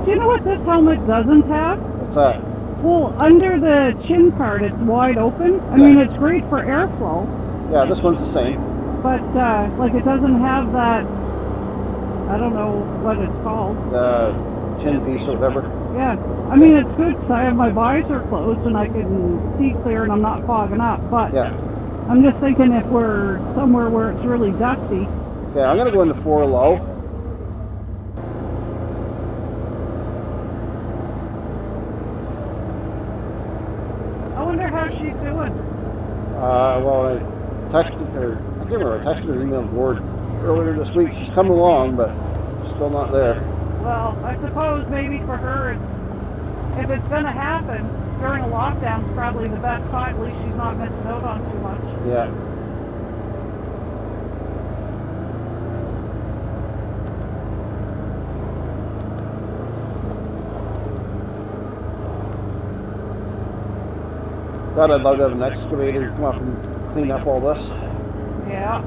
Do you know what this helmet doesn't have? What's that? Well, under the chin part, it's wide open. I mean, it's great for airflow. Yeah, this one's the same. But, like, it doesn't have that, I don't know what it's called. The chin piece or whatever. Yeah. I mean, it's good because I have my visor closed and I can see clear and I'm not fogging up. But yeah. I'm just thinking if we're somewhere where it's really dusty. Okay, I'm going to go into 4 low. I wonder how she's doing. Well, I texted her, I can't remember, I texted her email board earlier this week. She's come along, but still not there. Well, I suppose maybe for her, if it's going to happen during a lockdown, it's probably the best time. At least she's not missing out on too much. Yeah. God, I'd love to have an excavator come up and clean up all this. Yeah.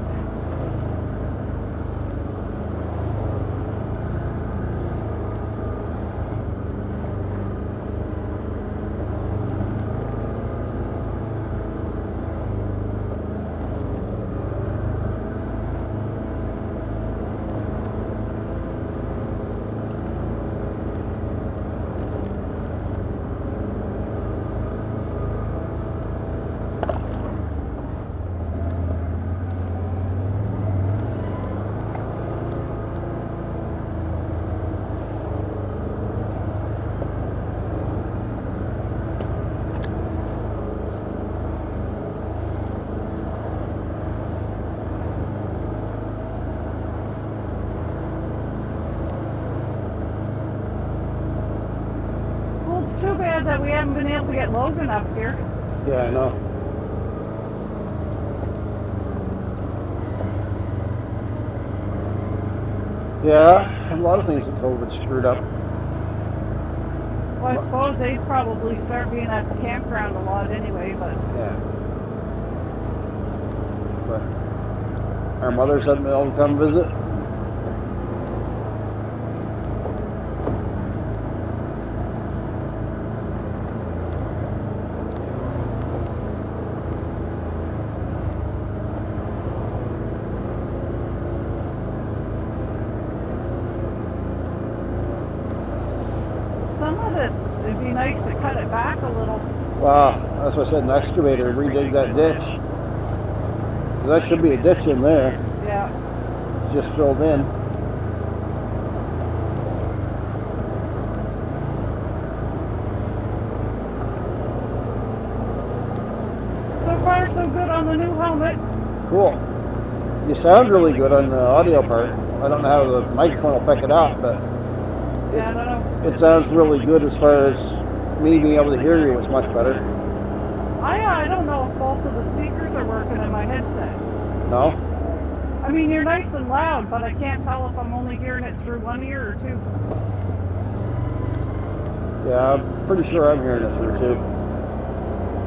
Too bad that we haven't been able to get Logan up here. Yeah, I know. Yeah, a lot of things that COVID screwed up. Well, I suppose they'd probably start being at the campground a lot anyway, but... Yeah. But our mothers haven't been able to come visit. It'd be nice to cut it back a little. Wow, that's what I said, an excavator, redig that ditch. That should be a ditch in there. Yeah. It's just filled in. So far, so good on the new helmet. Cool. You sound really good on the audio part. I don't know how the microphone will pick it up, but yeah, I don't know. It sounds really good as far as me being able to hear you. It's much better. I don't know if both of the speakers are working in my headset. No? I mean, you're nice and loud, but I can't tell if I'm only hearing it through one ear or two. Yeah, I'm pretty sure I'm hearing it through two.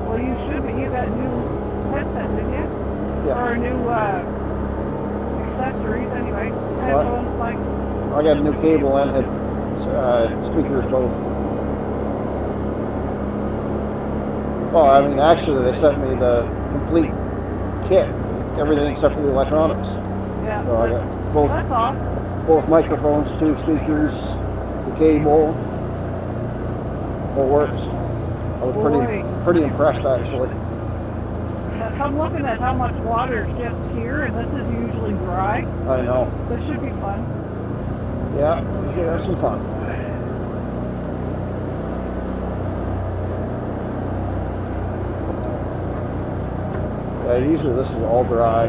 Well, you should be. You got a new headset, didn't you? Yeah. Or new accessories, anyway. Headphones, like. I got a new cable and speakers both. Well, I mean, actually, they sent me the complete kit, everything except for the electronics. Yeah. So I got both. That's awesome. Both microphones, 2 speakers, the cable. It works. I was pretty impressed, actually. I'm looking at how much water is just here, and this is usually dry. I know. This should be fun. Yeah, we should have some fun. Yeah, usually this is all dry.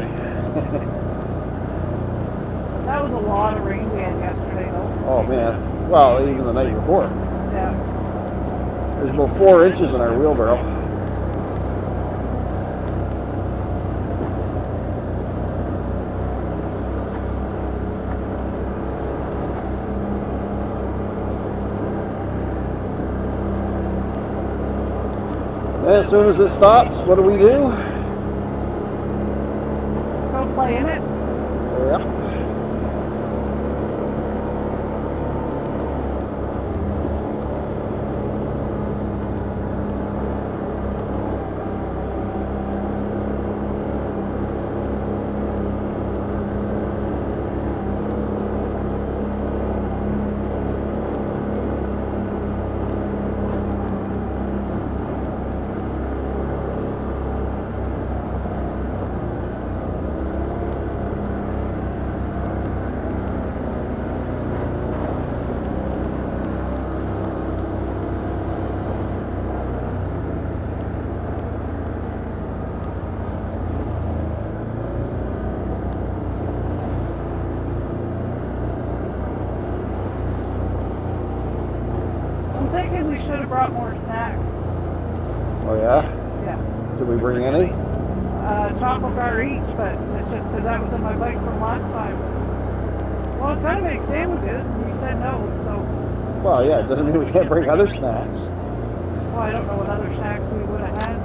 That was a lot of rain we had yesterday, though. Oh man. Well, even the night before. Yeah. There's about 4 inches in our wheelbarrow. And as soon as it stops, what do? Go play in it? Yeah. thinking we should have brought more snacks. Oh yeah? Yeah. Did we bring any? Chocolate bar each, but it's just because that was in my bike from last time. Well, I was going to make sandwiches, and you said no, so... Well, yeah, it doesn't mean we can't bring other snacks. Well, I don't know what other snacks we would have had.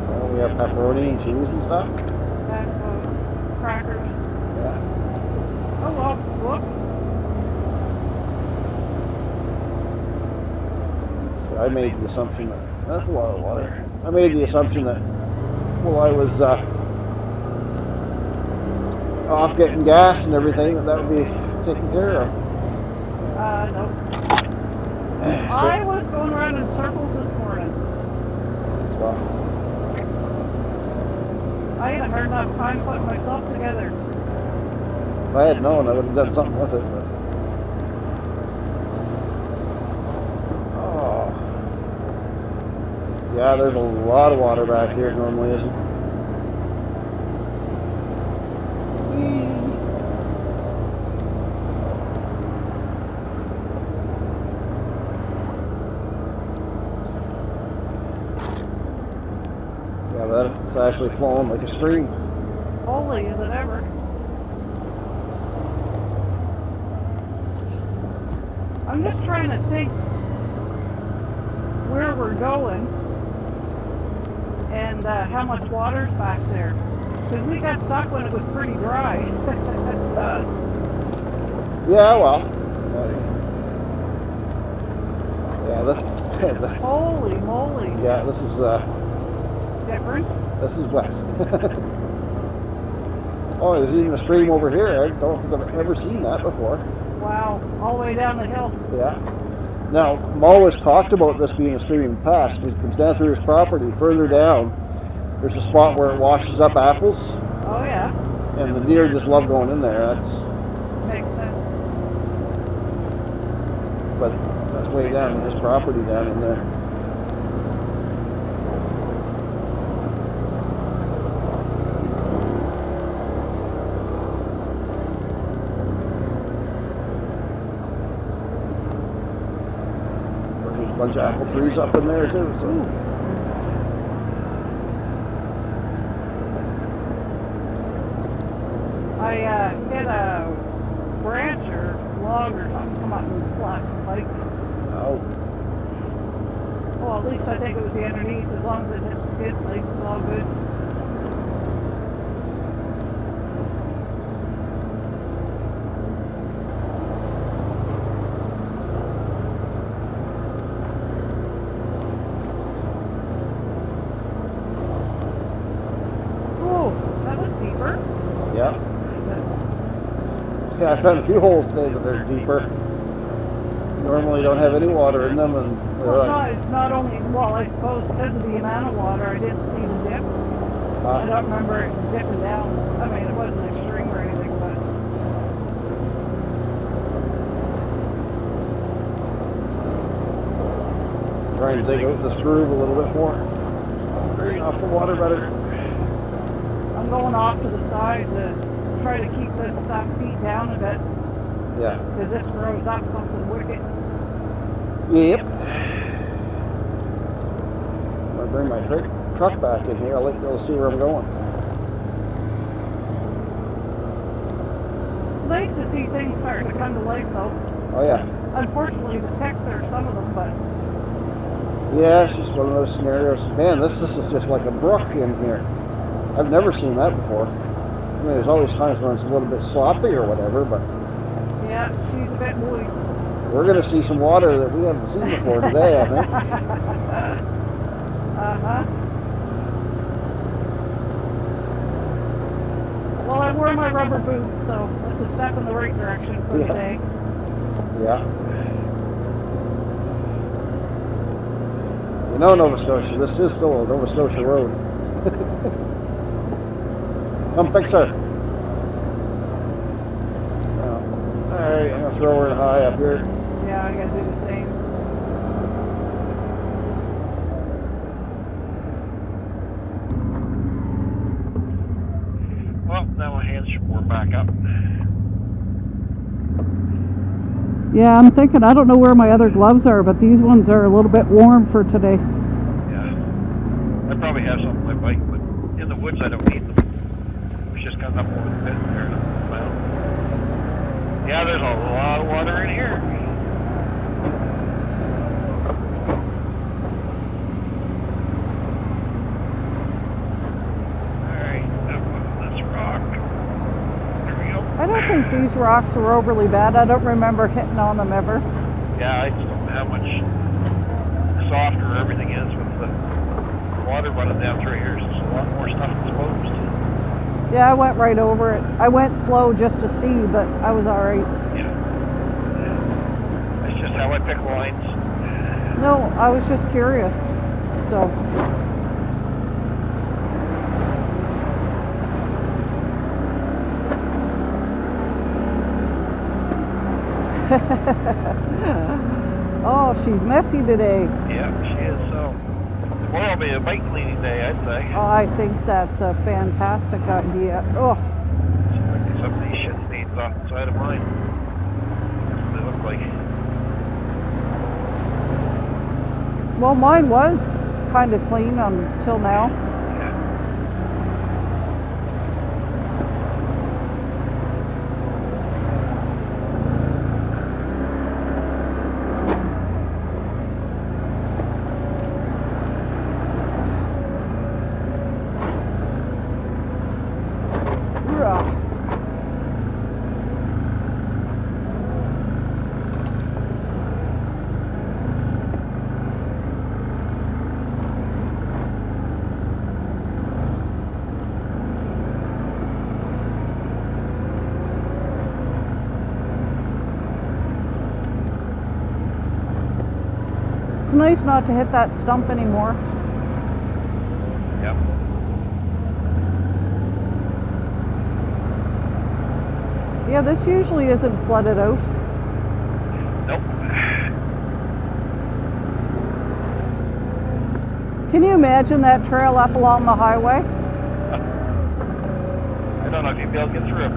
Well, we have pepperoni and cheese and stuff. I suppose. Crackers. Yeah. Oh, well, whoops. So I made the assumption that... That's a lot of water. I made the assumption that while I was off getting gas and everything, that would be taken care of. No. So, I was going around in circles this morning. well, I had a hard enough time putting myself together. if I had known, I would have done something with it. But... Oh. Yeah, there's a lot of water back here. It normally isn't. Yeah, but it's actually flowing like a stream. Holy, is it ever? I'm just trying to think where we're going and how much water's back there. Because we got stuck when it was pretty dry. Yeah, well. Yeah, this, Holy moly. yeah, this is Different? this is wet. Oh, there's even a stream over here. I don't think I've ever seen that before. Wow, all the way down the hill. Yeah. Now, Mo has talked about this being a stream in the past because it comes down through his property. Further down, there's a spot where it washes up apples, Oh yeah, and the deer just love going in there. makes sense. But that's way down in his property down in there. There's a bunch of apple trees up in there too. So. I hit a branch or log or something come up and slapped the bike. Oh, Well, at least I think it was the underneath. As long as it hit the skid plates, it's all good. Oh, that was deeper. yeah. Yeah, I found a few holes today that are deeper. Normally don't have any water in them, and they're Well, like, it's not only, well, I suppose because of the amount of water, I didn't see the dip. I don't remember it dipping down. I mean, it wasn't extreme or anything, but trying to dig out this groove a little bit more. Drain off the water better. I'm going off to the side to try to keep this stuff beat down a bit, Yeah. because this grows up something wicked. Yep. I'll bring my truck back in here. I'll let you all see where I'm going. It's nice to see things starting to come to life, though. Oh yeah. Unfortunately, the techs are some of them, but Yeah, it's just one of those scenarios. Man, this is just like a brook in here. I've never seen that before. I mean, there's always times when it's a little bit sloppy or whatever, but yeah, she's a bit moist. we're going to see some water that we haven't seen before today, I think. Uh-huh. Well, I wore my rubber boots, so that's a step in the right direction for Yeah. today. Yeah. You know, Nova Scotia, this is still a Nova Scotia road. Come fix her. Alright, I'm going to throw her in high up here. Yeah, I gotta do the same. Well, now my hands we're back up. Yeah, I'm thinking, I don't know where my other gloves are, but these ones are a little bit warm for today. Yeah. I probably have some on my bike, but in the woods I don't need them. It's just coming up over the pit there. Well, yeah, there's a lot of water in here. Alright, up on this rock. There we go. I don't think these rocks are overly bad. I don't remember hitting on them ever. Yeah, I just don't know how much softer everything is with the water running down through here. There's a lot more stuff exposed. Yeah, I went right over it. I went slow just to see, but I was alright. Yeah. That's just how I pick lines. No, I was just curious. So. Oh, she's messy today. Yeah, she is. So tomorrow will be a bike cleaning day, I'd say. Oh, I think that's a fantastic idea. Oh, Some of these shit stains off the side of mine. That's what they look like. well, mine was kind of clean until now. It's nice not to hit that stump anymore. Yep. Yeah, this usually isn't flooded out. Nope. Can you imagine that trail up along the highway? I don't know if you'd be able to get through it.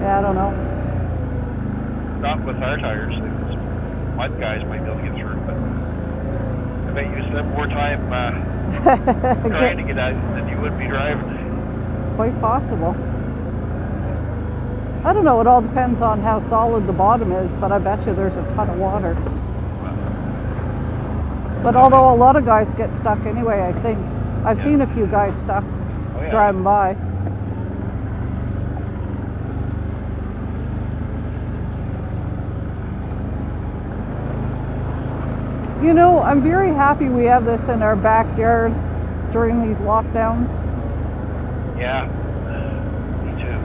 Yeah, I don't know. Not with our tires. Those mud guys might be able to get through it, but I bet you spend more time trying to get out than you would be driving. Quite possible. I don't know, it all depends on how solid the bottom is, but I bet you there's a ton of water. But although a lot of guys get stuck anyway, I think. I've seen a few guys stuck driving by. You know, I'm very happy we have this in our backyard during these lockdowns. Yeah, me too.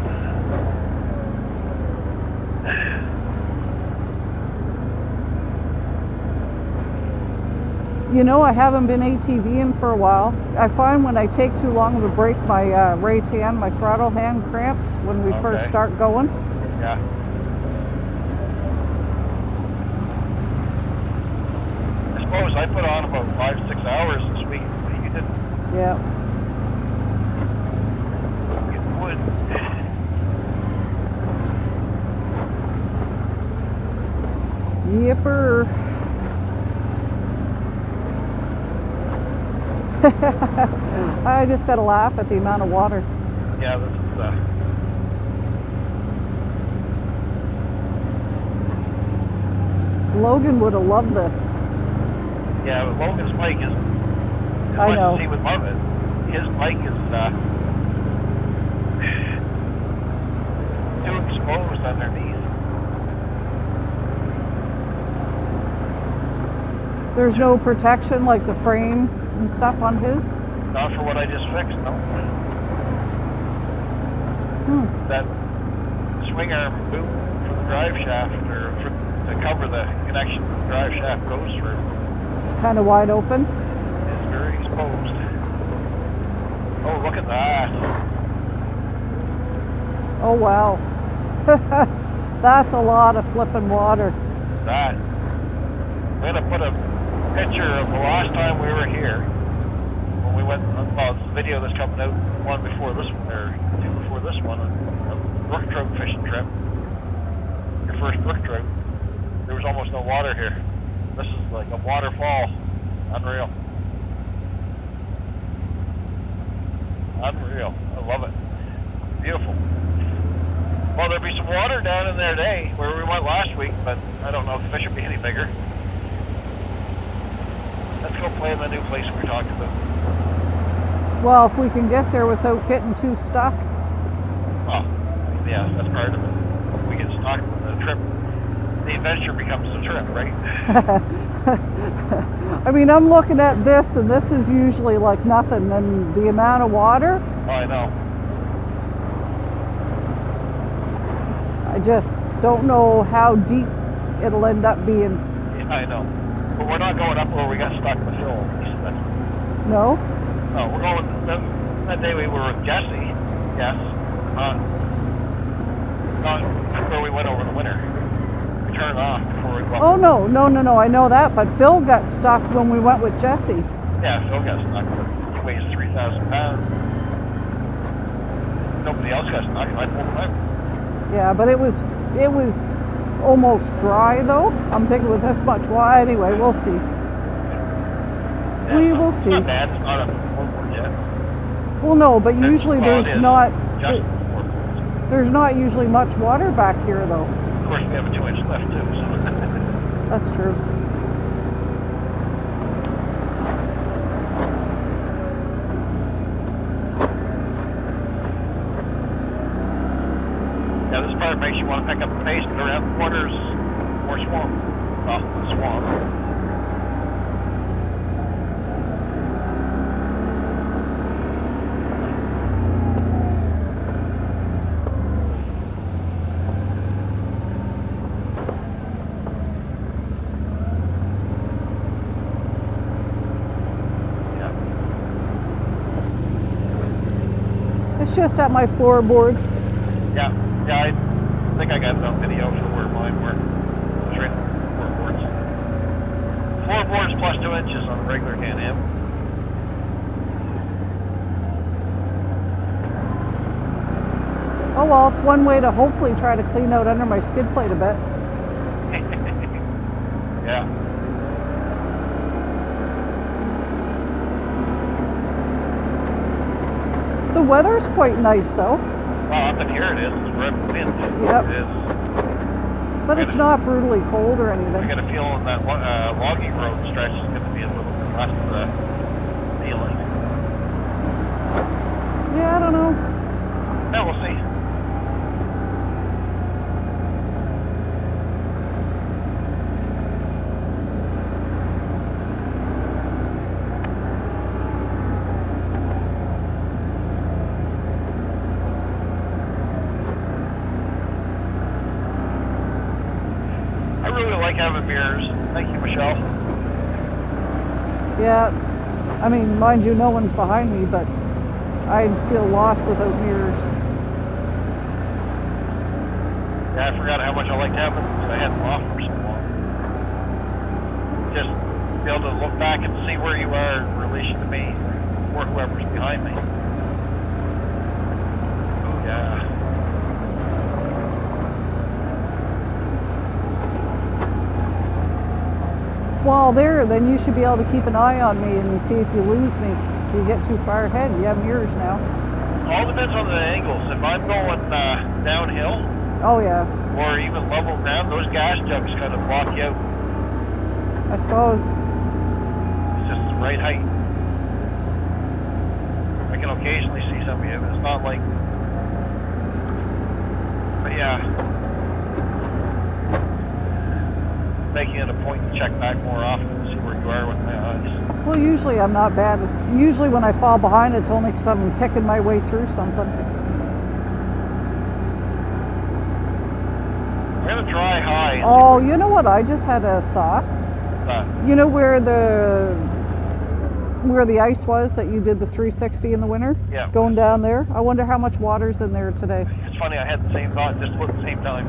You know, I haven't been ATVing for a while. I find when I take too long of a break, my right hand, my throttle hand cramps when we first start going. Yeah. I suppose I put on about 5-6 hours this week, but you didn't. Yeah. You would. Yipper. I just gotta laugh at the amount of water. Yeah, this is Logan would have loved this. yeah, but Logan's bike is I know. See with Marvin, his bike is too exposed underneath. There's no protection like the frame and stuff on his? Not for what I just fixed, no. That swing arm boot for the drive shaft, or to cover the connection the drive shaft goes through, It's kind of wide open. is very exposed. Oh, look at that. Oh wow. That's a lot of flipping water. That. I'm going to put a picture of the last time we were here, when we went, well, it's the video that's coming out, one before this one, or two before this one, a brook trout fishing trip. Your first brook trout. there was almost no water here. This is like a waterfall. Unreal. Unreal. I love it. Beautiful. Well, there'll be some water down in there today, where we went last week, but I don't know if the fish will be any bigger. Let's go play in the new place we talked about. Well, if we can get there without getting too stuck. Well, yeah, that's part of it. We get stuck, the trip, the adventure becomes the trip, right? I mean, I'm looking at this, and this is usually like nothing, and the amount of water. Oh, I know. I just don't know how deep it'll end up being. Yeah, I know. But we're not going up where we got stuck with Phil. No? No, we're going, that day we were with Jesse, yes, not where we went over the winter. We turned off before we went. Oh, no, I know that, but Phil got stuck when we went with Jesse. Yeah, Phil got stuck. He weighs 3,000 pounds. Nobody else got stuck. I pulled him out. Yeah, but it was almost dry though. I'm thinking with this much water. Anyway, we'll see. Yeah, We will see. It's not bad. It's not a floorboard yet. Well, no, but usually Well, there's it is. not. Just floorboards. There's not usually much water back here though. Of course, we have a 2-inch left too. So. That's true. Yeah, this part makes you want to pick up the pace, but around the corners, more swamp. Off the swamp. Yeah. It's just at my floorboards. Yeah. Yeah, I think I got it on video for where mine were. Straight floorboards. Floorboards plus 2 inches on a regular Can-Am. Oh well, it's one way to hopefully try to clean out under my skid plate a bit. Yeah. The weather's quite nice though. Well, up in here it is. It's right wind. Yep. It is. But it's not brutally cold or I anything. got a feeling that logging road stretch is going to be a little bit less feeling. Yeah, I don't know. Yeah, we'll see. I really like having mirrors. Thank you, Michelle. Yeah, I mean, mind you, no one's behind me, but I'd feel lost without mirrors. Yeah, I forgot how much I liked having them because I had them off for so long. Just be able to look back and see where you are in relation to me or whoever's behind me. Oh, yeah. While there, then you should be able to keep an eye on me and see if you lose me. If you get too far ahead, you have mirrors now. All depends on the angles. If I'm going downhill Oh yeah, or even level ground, those gas jugs kind of block you out. I suppose. It's just the right height. I can occasionally see some of you, but it's not like... But yeah. Making it a point to check back more often to see where you are with my eyes. Well, usually I'm not bad. It's usually when I fall behind, it's only because I'm picking my way through something. I'm going to try high. Oh, you know what? I just had a thought. You know where the ice was that you did the 360 in the winter? Yeah. Going down there? I wonder how much water's in there today. It's funny, I had the same thought just about the same time.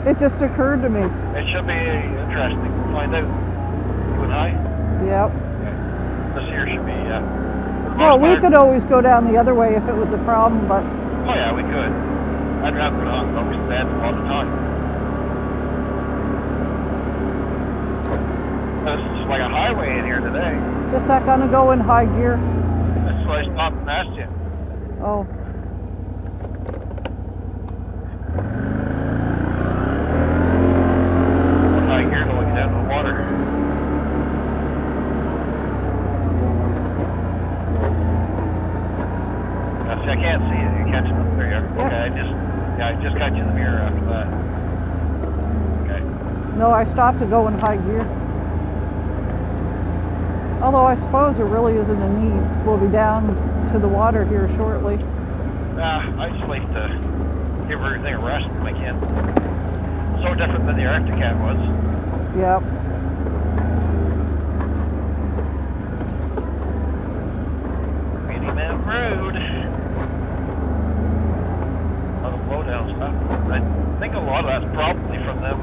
It just occurred to me. It should be interesting. We'll find out. You and I? Yep. This here should be, yeah. Well, we could always go down the other way if it was a problem, but... Oh yeah, we could. I'd rather not. It's always bad all the time. highway in here today. Just that gonna go in high gear. That's why I stopped and asked you. Oh. High gear to look down the water. See, I can't see you. You're catching up there. Yep. Okay, I just got you in the mirror after that. Okay. No, I stopped to go in high gear. Although I suppose there really isn't a need, because we'll be down to the water here shortly. I just like to give everything a rest when I can. So different than the Arctic Cat was. Yep. Meeting Man Road. A lot of blowdown stuff. I think a lot of that's probably from them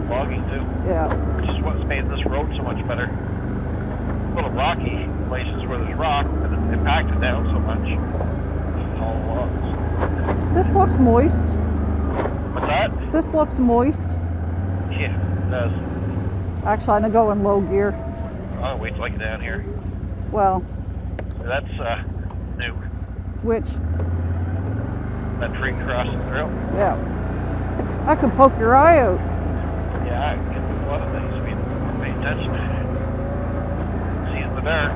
logging too. Yeah. Which is what's made this road so much better. Little rocky places where there's rock, and they packed it down so much. All logs. This looks moist. What's that? This looks moist. Yeah, it does. Actually, I'm gonna go in low gear. I'll wait till I get down here. Well, That's new. which? That tree crossing the trail. Yeah. I could poke your eye out. Yeah, I get a lot of things. I mean, pay attention. See in the dark.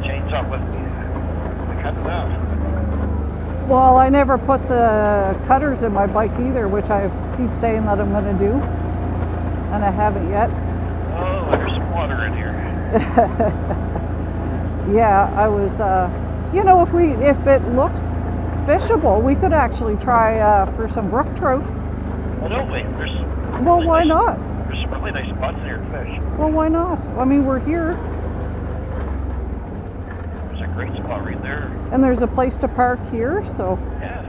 Change up with me. I cut it out. Well, I never put the cutters in my bike either, which I keep saying that I'm going to do, and I haven't yet. Oh, there's some water in here. Yeah, I was, you know, if it looks fishable, we could actually try for some brook trout. Well, don't we? There's Well, really why nice, not? There's some really nice spots in here to fish. Well, why not? I mean, we're here, There's a great spot right there. and there's a place to park here, so, Yeah.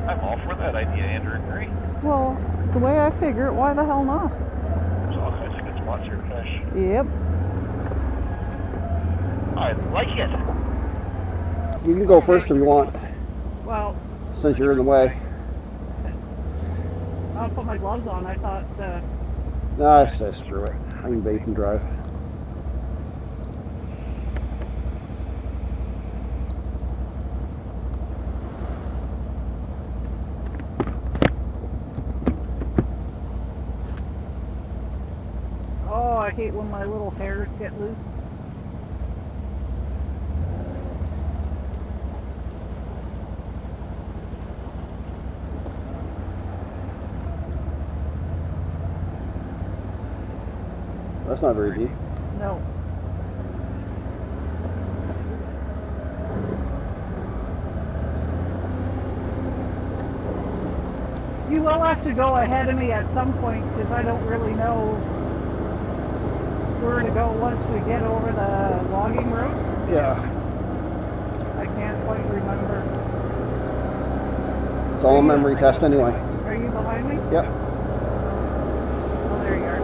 I'm all for that idea, Andrew. Agree? well, the way I figure it, why the hell not? There's all kinds of good spots here to fish. Yep. I like it. You can go first if you want, Well, since you're in the way. I'll put my gloves on. I thought, Nah, I say screw it. I can bait and drive. oh, I hate when my little hairs get loose. That's not very deep. No. You will have to go ahead of me at some point, because I don't really know where to go once we get over the logging road. Yeah. I can't quite remember. It's all a memory test anyway. Are you behind me? Yep. Oh, there you are.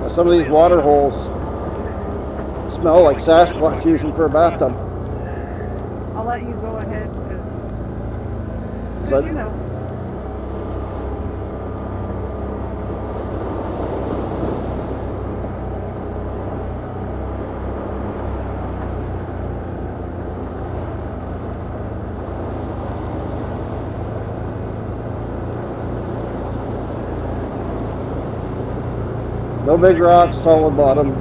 Some of these water holes smell like Sasquatch using for a bathtub. I'll let you go ahead, Is because that- you know. No big rocks, solid bottom.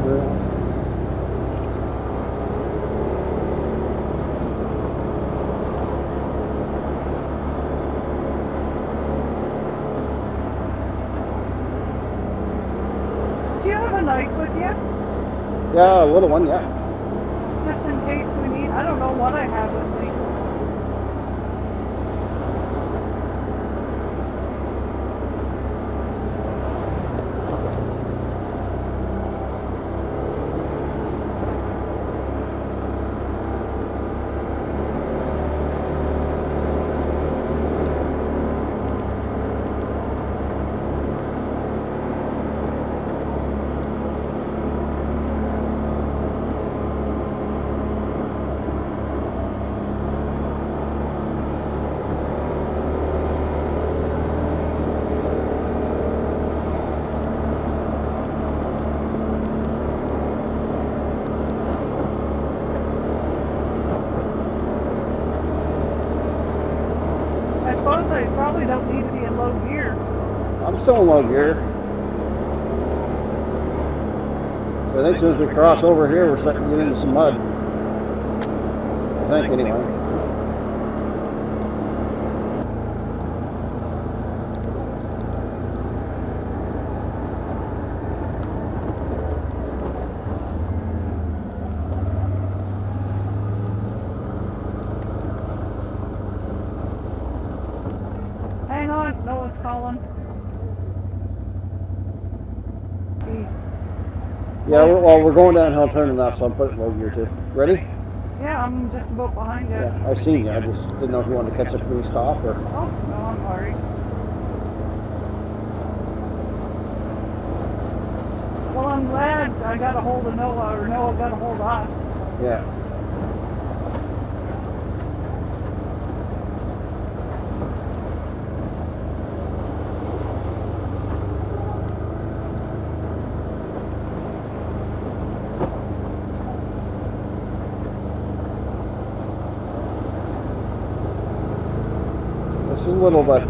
Do you have a knife with you? Yeah, a little one, yeah. Just in case we need. I don't know what I have with me. probably don't need to be in low gear. I'm still in low gear. So I think as soon as we cross over here, we're starting to get into some mud. I think anyway. Hang on, Noah's calling. Yeah, we're going downhill turning off, so I'm putting low gear too. Ready? Yeah, I'm just about behind you. Yeah, I seen you. I just didn't know if you wanted to catch up when we stop or. Oh, no, I'm sorry. Well, I'm glad I got a hold of Noah, or Noah got a hold of us. Yeah. This is a little bit,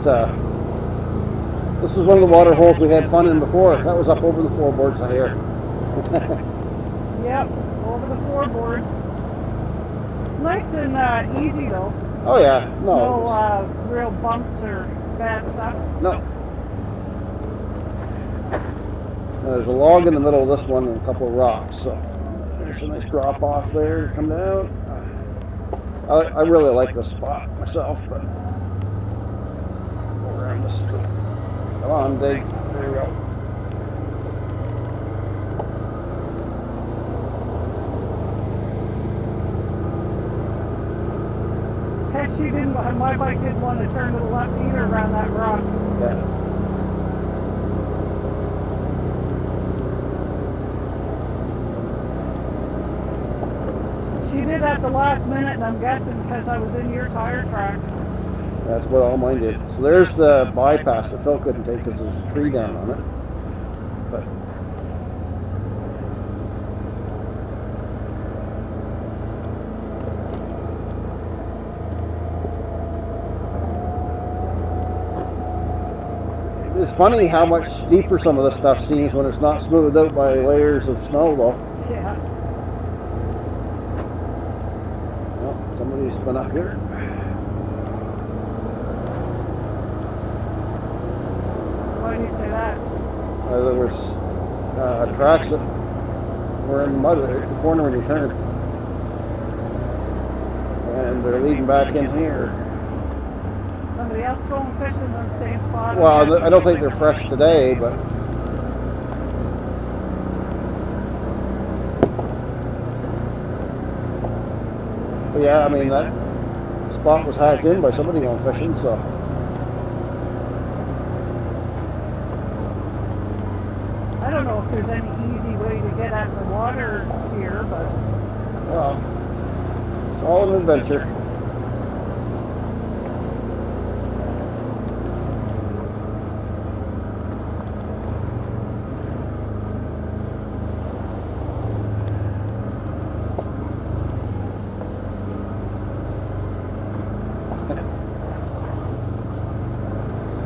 this is one of the water holes we had fun in before. That was up over the floorboards I hear. Yep, over the floorboards. Nice and easy though. Oh yeah, no. No real bumps or bad stuff. No. There's a log in the middle of this one and a couple of rocks, so there's a nice drop off there to come down. I really like this spot myself, but around this. Come on, dig. There we go. She didn't, my bike didn't want to turn to the left either around that rock. Yeah. She did at the last minute, and I'm guessing because I was in your tire tracks. That's what all mine did. So there's the bypass that Phil couldn't take because there's a tree down on it. But it's funny how much steeper some of this stuff seems when it's not smoothed out by layers of snow, though. Yeah. Well, somebody's been up here. Why do you say that? There was tracks that were in the mud at the corner when you turn. And they're leading back in here. Somebody else going fishing in the same spot? Well, I don't think they're fresh today, but yeah, I mean that spot was hacked in by somebody going fishing, so. I don't know if there's any easy way to get at the water here, but Well, it's all an adventure.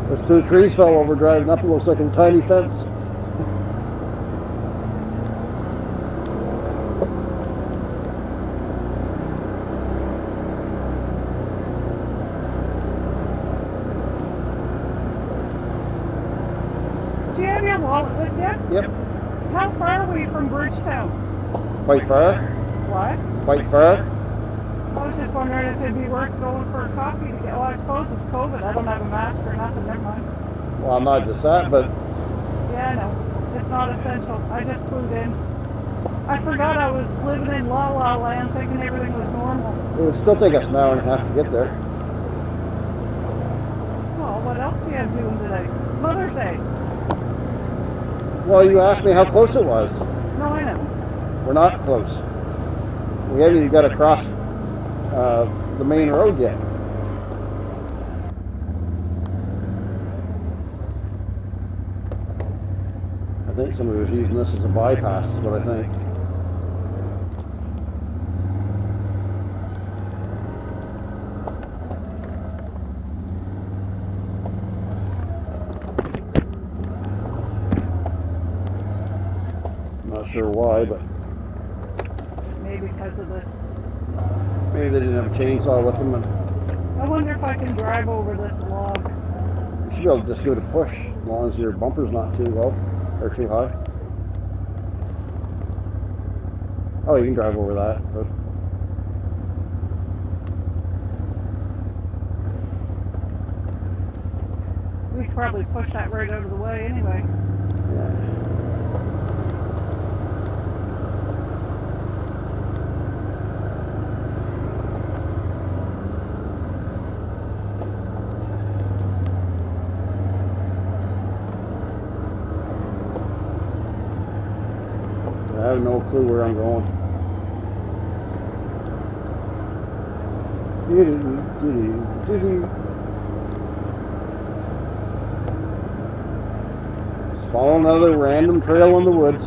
Those two trees fell over driving up. It looks like a tiny fence. do you have your wallet with you? Yep, How far are we from Bridgetown? quite far. What? Quite far. I was just wondering if it'd be worth going for a coffee to get. Well, I suppose it's COVID. I don't have a mask or nothing. Never mind. Well, not just that, but Yeah, I know. It's not essential. I just flew in. I forgot I was living in La La Land thinking everything was normal. it would still take us an hour and a half to get there. Well, what else do you have doing today? It's Mother's Day. Well, you asked me how close it was. No, I know. We're not close. We haven't even got across the main road yet. I think somebody was using this as a bypass, is what I think. sure why, but Maybe because of this. maybe they didn't have a chainsaw with them. And I wonder if I can drive over this log. you should be able to just give it a push, as long as your bumper's not too low or too high. Oh, you can drive over that. But We could probably push that right out of the way anyway. yeah. I have no clue where I'm going. Just follow another random trail in the woods.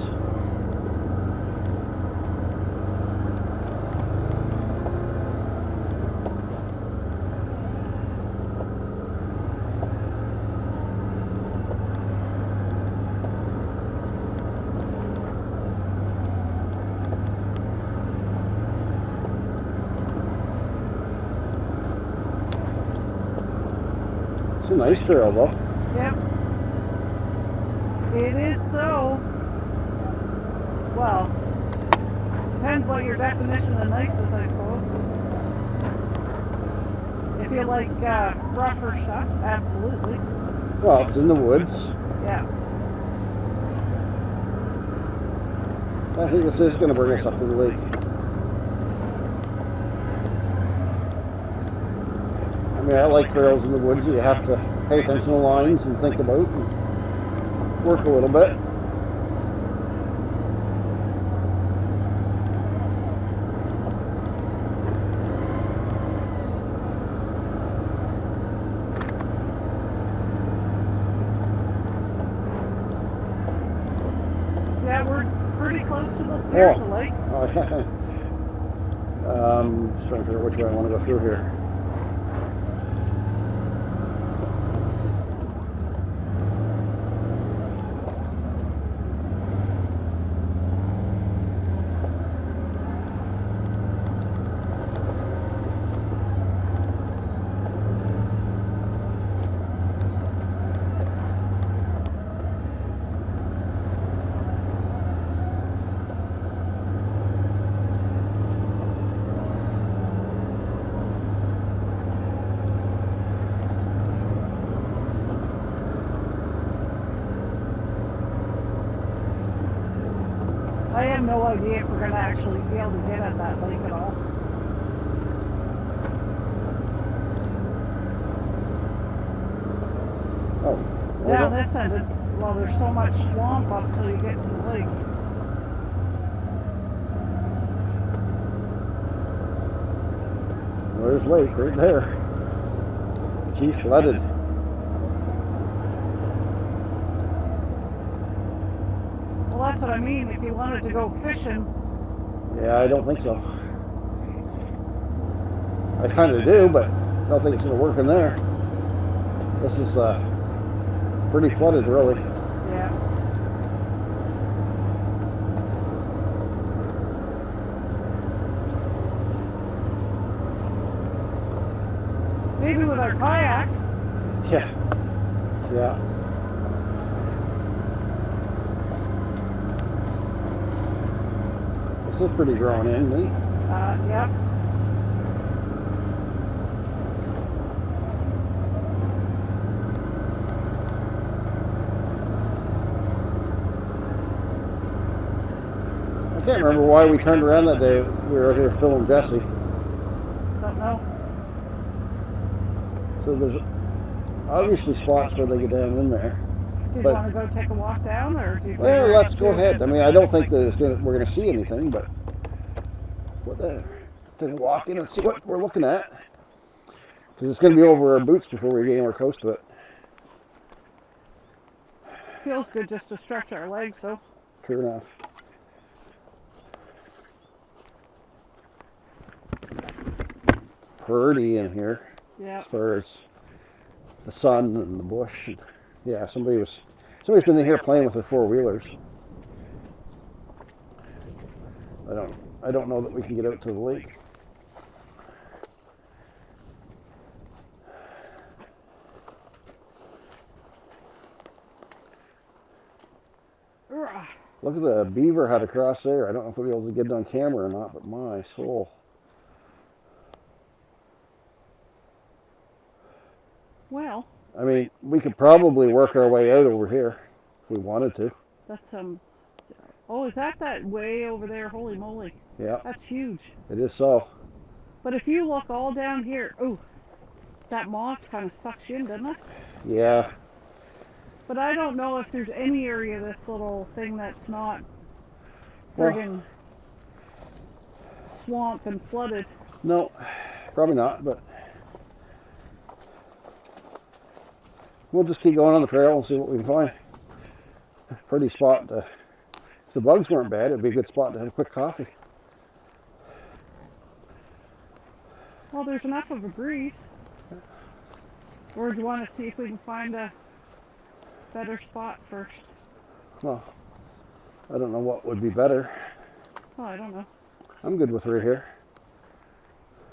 It's a nice trail though. Yep. It is so. Well, depends what your definition of nice is, I suppose. If you like rougher stuff, absolutely. Well, it's in the woods. Yeah. I think this is going to bring us up to the lake. I mean, I like trails in the woods that you have to pay attention to lines and think about and work a little bit. Yeah, we're pretty close to the there's the lake. Oh, yeah. Just trying to figure out which way I want to go through here. I have no idea if we're going to actually be able to get at that lake at all. Oh. Down this end, well, there's so much swamp up till you get to the lake. There's lake right there. She's flooded. Well, that's what I mean. If you wanted to go fishing, Yeah, I don't think so. I kind of do, but I don't think it's going to work in there. This is pretty flooded, really. yeah. Maybe with our kayaks. Yeah. Yeah. This is pretty grown in, me. Yep. I can't remember why we turned around that day. We were out here filming Jesse. Don't know. So there's obviously spots where they get down in there. Do you But- want to go take a walk down, or do you? Well, figure let's up go to- ahead. I mean, I don't think that we're going to see anything, but what the? Take a walk in and see what we're looking at. Because it's going to be over our boots before we get anywhere close to it. Feels good just to stretch our legs, so. True enough. Pretty in here Yeah. as far as the sun and the bush. And, yeah, somebody's been in here playing with their four-wheelers. I don't know that we can get out to the lake. Ugh. Look at the beaver hut across there. I don't know if we'll be able to get it on camera or not, but my soul. Well, I mean, we could probably work our way out over here if we wanted to. that's oh, is that way over there? Holy moly. Yeah, That's huge. it is so. But if you look all down here, oh, that moss kind of sucks you in, doesn't it? Yeah. But I don't know if there's any area of this little thing that's not Well, friggin' swamp and flooded. no, probably not, but we'll just keep going on the trail and see what we can find. Pretty spot to, if the bugs weren't bad, it'd be a good spot to have a quick coffee. Well, there's enough of a breeze. Or do you want to see if we can find a better spot first? Well, I don't know what would be better. Oh, I don't know. I'm good with right here.